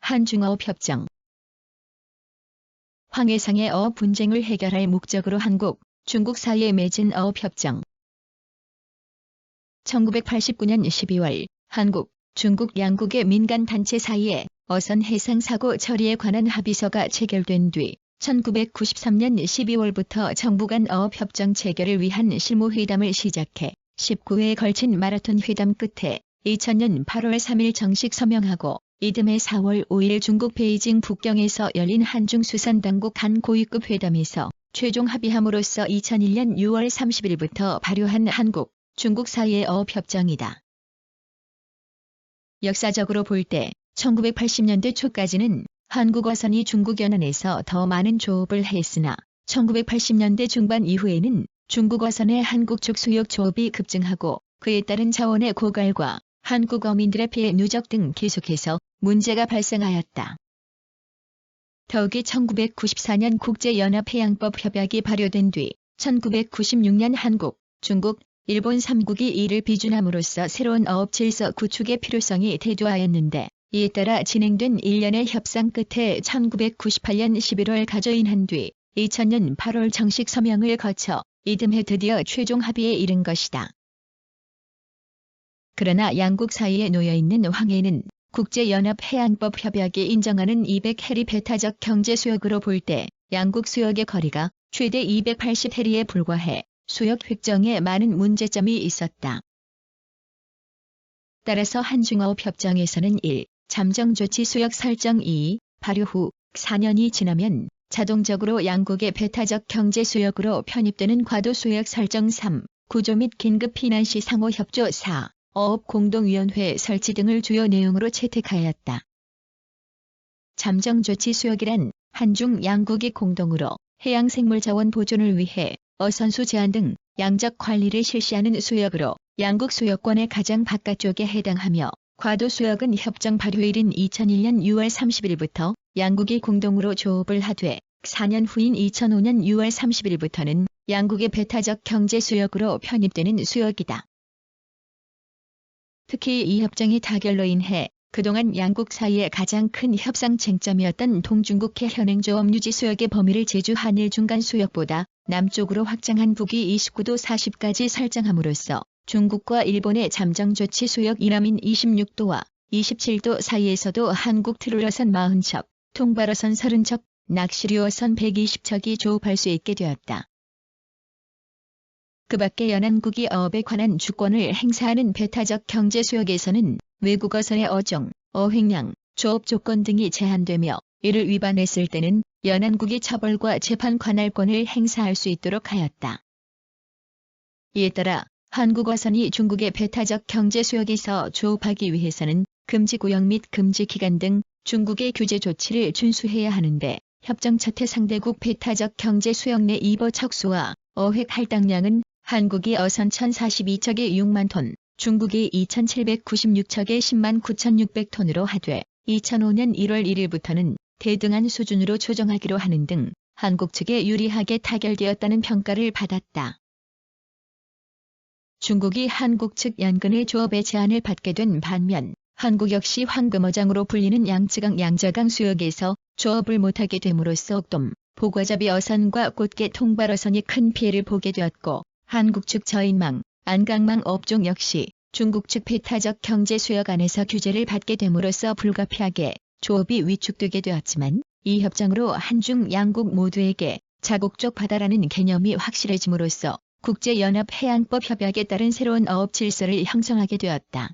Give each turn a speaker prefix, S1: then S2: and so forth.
S1: 한중어업협정. 황해상의 어업 분쟁을 해결할 목적으로 한국, 중국 사이에 맺은 어업협정. 1989년 12월 한국, 중국 양국의 민간단체 사이에 어선 해상 사고 처리에 관한 합의서가 체결된 뒤 1993년 12월부터 정부 간 어업협정 체결을 위한 실무회담을 시작해 19회에 걸친 마라톤 회담 끝에 2000년 8월 3일 정식 서명하고 이듬해 4월 5일 중국 베이징 북경에서 열린 한중수산당국 간 고위급 회담에서 최종 합의함으로써 2001년 6월 30일부터 발효한 한국, 중국 사이의 어업협정이다. 역사적으로 볼 때 1980년대 초까지는 한국 어선이 중국 연안에서 더 많은 조업을 했으나 1980년대 중반 이후에는 중국 어선의 한국 쪽 수역 조업이 급증하고 그에 따른 자원의 고갈과 한국 어민들의 피해 누적 등 계속해서 문제가 발생하였다. 더욱이 1994년 국제연합해양법 협약이 발효된 뒤 1996년 한국, 중국, 일본 3국이 이를 비준함으로써 새로운 어업 질서 구축의 필요성이 대두하였는데 이에 따라 진행된 일련의 협상 끝에 1998년 11월 가저인한 뒤 2000년 8월 정식 서명을 거쳐 이듬해 드디어 최종 합의에 이른 것이다. 그러나 양국 사이에 놓여있는 황해는 국제연합해양법 협약이 인정하는 200해리 배타적 경제수역으로 볼 때 양국 수역의 거리가 최대 280해리에 불과해 수역 획정에 많은 문제점이 있었다. 따라서 한중어업협정에서는 1. 잠정조치 수역 설정 2. 발효 후 4년이 지나면 자동적으로 양국의 배타적 경제수역으로 편입되는 과도수역 설정 3. 구조 및 긴급 피난 시 상호 협조 4. 어업공동위원회 설치 등을 주요 내용으로 채택하였다. 잠정조치 수역이란 한중 양국이 공동으로 해양생물자원 보존을 위해 어선수 제한 등 양적 관리를 실시하는 수역으로 양국 수역권의 가장 바깥쪽에 해당하며 과도수역은 협정 발효일인 2001년 6월 30일부터 양국이 공동으로 조업을 하되 4년 후인 2005년 6월 30일부터는 양국의 배타적 경제수역으로 편입되는 수역이다. 특히 이 협정의 타결로 인해 그동안 양국 사이의 가장 큰 협상 쟁점이었던 동중국해 현행조업 유지 수역의 범위를 제주 한일 중간 수역보다 남쪽으로 확장한 북위 29도 40까지 설정함으로써 중국과 일본의 잠정조치 수역 이남인 26도와 27도 사이에서도 한국 트롤어선 40척, 통발어선 30척, 낚시류어선 120척이 조업할 수 있게 되었다. 그 밖에 연안국이 어업에 관한 주권을 행사하는 배타적 경제수역에서는 외국 어선의 어종, 어획량, 조업 조건 등이 제한되며 이를 위반했을 때는 연안국이 처벌과 재판 관할권을 행사할 수 있도록 하였다. 이에 따라 한국 어선이 중국의 배타적 경제수역에서 조업하기 위해서는 금지구역 및 금지기간 등 중국의 규제 조치를 준수해야 하는데 협정 첫해 상대국 배타적 경제수역 내 입어 척수와 어획 할당량은 한국이 어선 1042척에 6만 톤, 중국이 2796척에 10만 9600톤으로 하되 2005년 1월 1일부터는 대등한 수준으로 조정하기로 하는 등 한국 측에 유리하게 타결되었다는 평가를 받았다. 중국이 한국 측 연근의 조업에 제한을 받게 된 반면 한국 역시 황금어장으로 불리는 양쯔강 양저강 수역에서 조업을 못하게 됨으로써 옥돔, 보과잡이 어선과 꽃게 통발어선이 큰 피해를 보게 되었고 한국 측 저인망, 안강망 업종 역시 중국 측 배타적 경제수역 안에서 규제를 받게 됨으로써 불가피하게 조업이 위축되게 되었지만 이 협정으로 한중 양국 모두에게 자국적 바다라는 개념이 확실해짐으로써 국제연합해양법 협약에 따른 새로운 어업 질서를 형성하게 되었다.